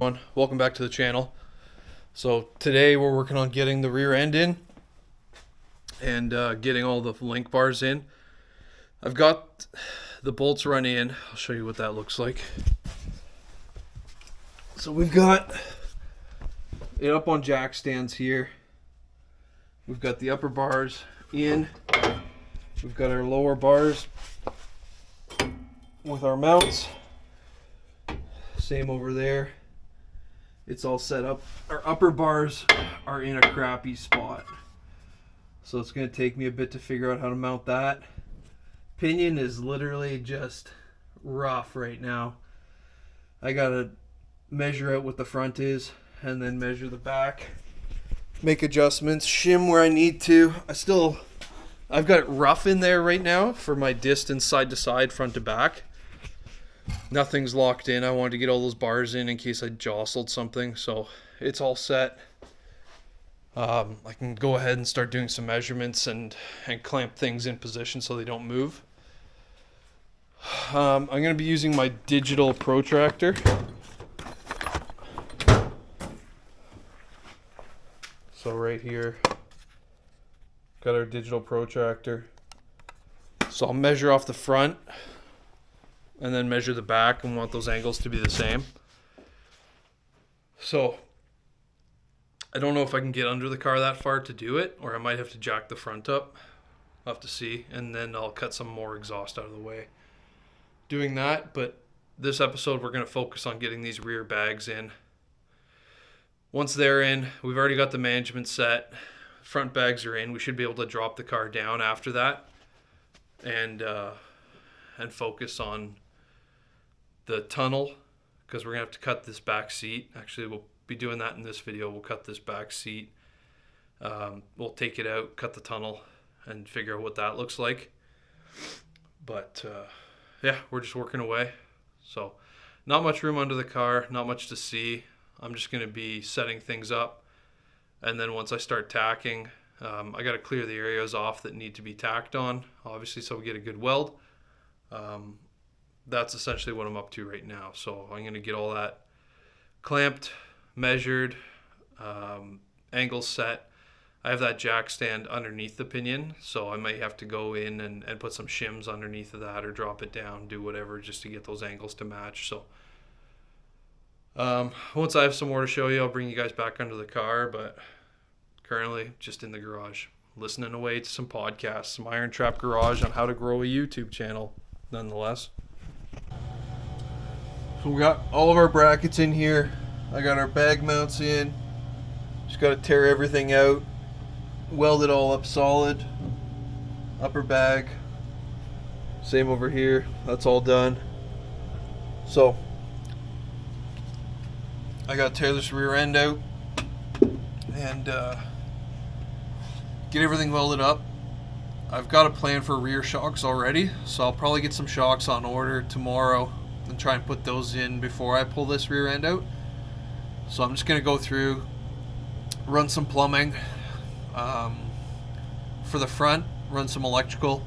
Welcome back to the channel. So today we're working on getting the rear end in and getting all the link bars in. I've got the bolts run in. I'll show you what that looks like. So we've got it up on jack stands here. We've got the upper bars in. We've got our lower bars with our mounts. Same over there. It's all set up. Our upper bars are in a crappy spot, so it's going to take me a bit to figure out how to mount that. Pinion is literally just rough right now. I got to measure out what the front is and then measure the back, make adjustments, shim where I need to. I've got it rough in there right now for my distance side to side, front to back. Nothing's locked in. I wanted to get all those bars in case I jostled something, so it's all set. I can go ahead and start doing some measurements and clamp things in position so they don't move. I'm going to be using my digital protractor. So right here, got our digital protractor. So I'll measure off the front and then measure the back and want those angles to be the same. So I don't know if I can get under the car that far to do it, or I might have to jack the front up. I'll have to see, and then I'll cut some more exhaust out of the way doing that. But this episode we're going to focus on getting these rear bags in. Once they're in, we've already got the management set. Front bags are in. We should be able to drop the car down after that and focus on the tunnel, because we're gonna have to cut this back seat. Actually, we'll be doing that in this video. We'll cut this back seat. We'll take it out, cut the tunnel, and figure out what that looks like. But yeah, we're just working away. So not much room under the car, not much to see. I'm just gonna be setting things up, and then once I start tacking, I gotta clear the areas off that need to be tacked on, obviously, so we get a good weld. That's essentially what I'm up to right now. So I'm going to get all that clamped, measured, angles set. I have that jack stand underneath the pinion, so I might have to go in and put some shims underneath of that, or drop it down, do whatever, just to get those angles to match. So once I have some more to show you, I'll bring you guys back under the car, but currently just in the garage, listening away to some podcasts, some Iron Trap Garage on how to grow a YouTube channel nonetheless. So we got all of our brackets in here. I got our bag mounts in. Just got to tear everything out, weld it all up solid. Upper bag, same over here. That's all done. So I got to tear this rear end out and get everything welded up. I've got a plan for rear shocks already, so I'll probably get some shocks on order tomorrow and try and put those in before I pull this rear end out. So I'm just going to go through, run some plumbing for the front, run some electrical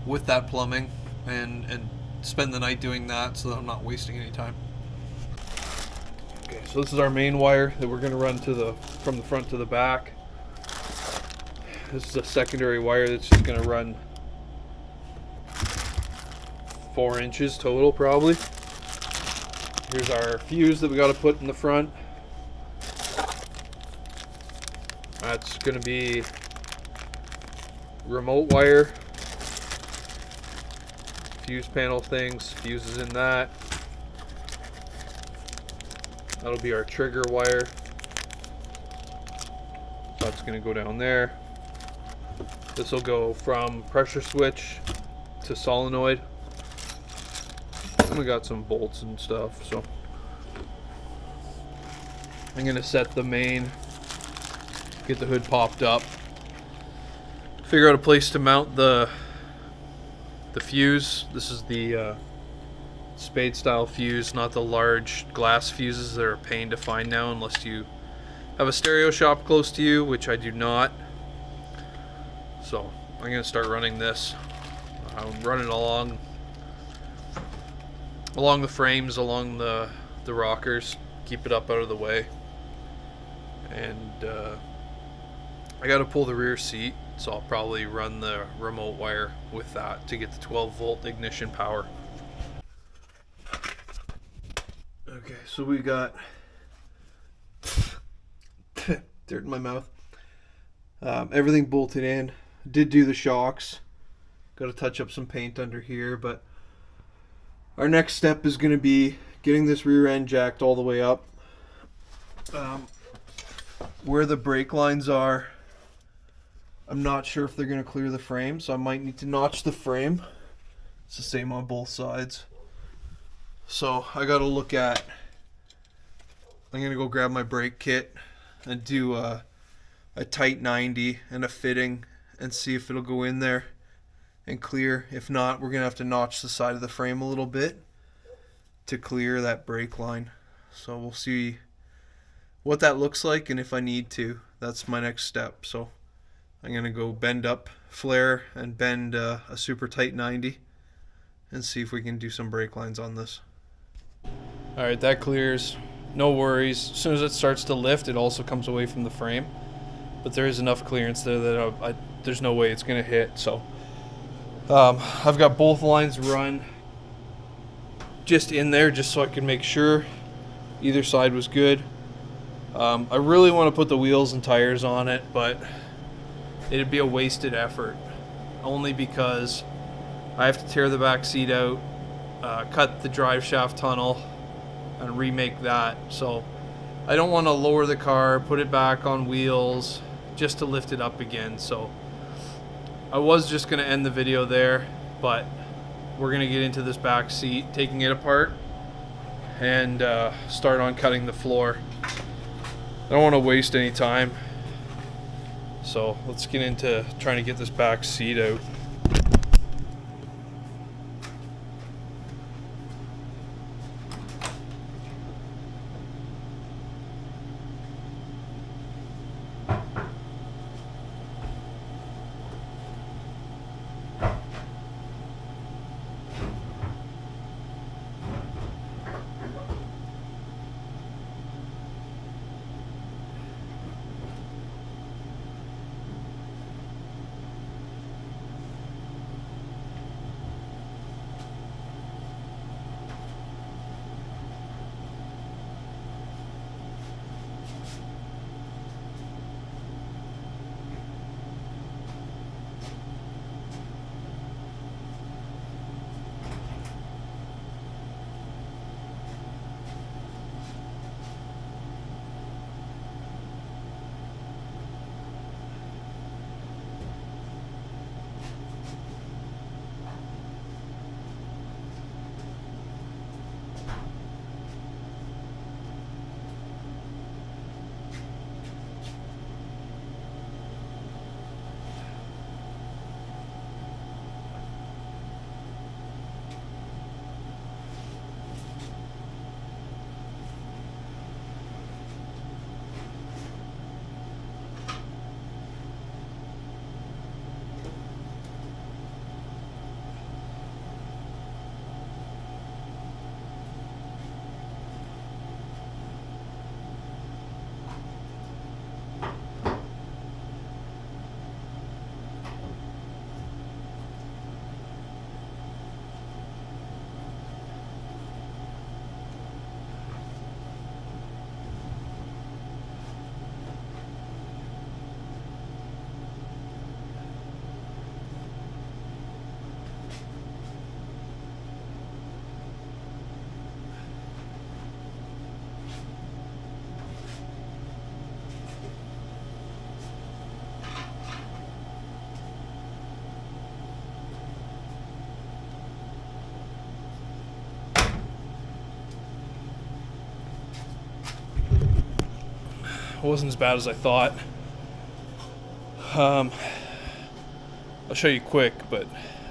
with that plumbing, and spend the night doing that so that I'm not wasting any time. Okay, so this is our main wire that we're going to run from the front to the back. This is a secondary wire that's just going to run 4 inches total, probably. Here's our fuse that we got to put in the front. That's going to be remote wire, fuse panel things, fuses in that. That'll be our trigger wire. So that's going to go down there. This will go from pressure switch to solenoid. And we got some bolts and stuff, so I'm gonna set the main, get the hood popped up, figure out a place to mount the fuse. This is the spade style fuse, not the large glass fuses that are a pain to find now unless you have a stereo shop close to you, which I do not. So I'm gonna start running this. I'm running along the frames, along the rockers, keep it up out of the way. And I got to pull the rear seat, so I'll probably run the remote wire with that to get the 12-volt ignition power. Okay, so we got dirt in my mouth. Everything bolted in. Did do the shocks. Got to touch up some paint under here, but our next step is going to be getting this rear end jacked all the way up. Where the brake lines are, I'm not sure if they're going to clear the frame, so I might need to notch the frame. It's the same on both sides. So I got to look at, I'm going to go grab my brake kit and do a tight 90 and a fitting and see if it'll go in there and clear. If not, we're going to have to notch the side of the frame a little bit to clear that brake line. So we'll see what that looks like, and if I need to, that's my next step. So I'm going to go bend up, flare, and bend a super tight 90 and see if we can do some brake lines on this. Alright, that clears. No worries. As soon as it starts to lift, it also comes away from the frame. But there is enough clearance there that there's no way it's going to hit. So I've got both lines run just in there just so I can make sure either side was good. I really want to put the wheels and tires on it, but it'd be a wasted effort only because I have to tear the back seat out, cut the drive shaft tunnel, and remake that. So I don't want to lower the car, put it back on wheels just to lift it up again. So I was just going to end the video there, but we're going to get into this back seat, taking it apart, and start on cutting the floor. I don't want to waste any time, so let's get into trying to get this back seat out. It wasn't as bad as I thought. I'll show you quick, but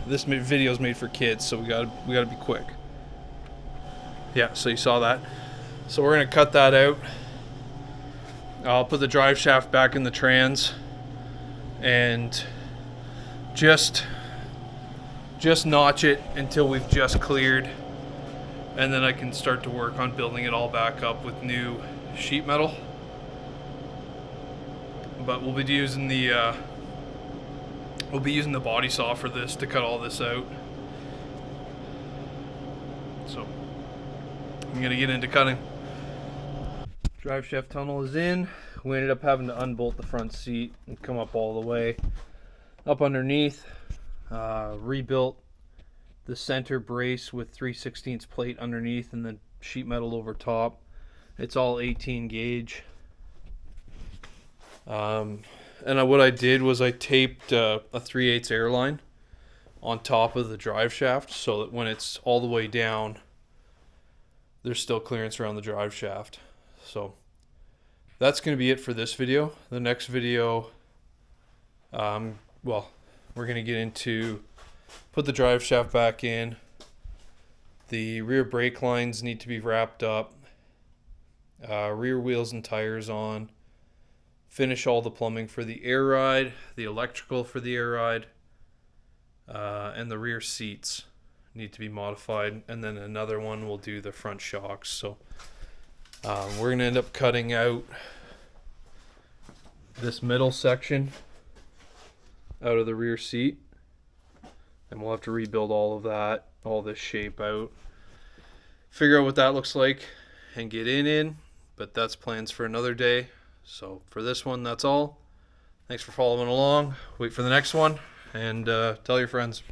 this video is made for kids, so we gotta be quick. Yeah, so you saw that. So we're gonna cut that out. I'll put the drive shaft back in the trans and just notch it until we've just cleared and then I can start to work on building it all back up with new sheet metal. But we'll be using the body saw for this to cut all this out. So I'm gonna get into cutting. Drive shaft tunnel is in. We ended up having to unbolt the front seat and come up all the way up underneath. Rebuilt the center brace with 3/16 plate underneath and then sheet metal over top. It's all 18 gauge. And what I did was I taped a 3/8 airline on top of the drive shaft so that when it's all the way down, there's still clearance around the drive shaft. So that's going to be it for this video. The next video, well, we're going to get into put the drive shaft back in. The rear brake lines need to be wrapped up. Rear wheels and tires on. Finish all the plumbing for the air ride, the electrical for the air ride, and the rear seats need to be modified. And then another one will do the front shocks. So we're going to end up cutting out this middle section out of the rear seat. And we'll have to rebuild all of that, all this shape out. Figure out what that looks like and get in. But that's plans for another day. So for this one, that's all. Thanks for following along. Wait for the next one and tell your friends.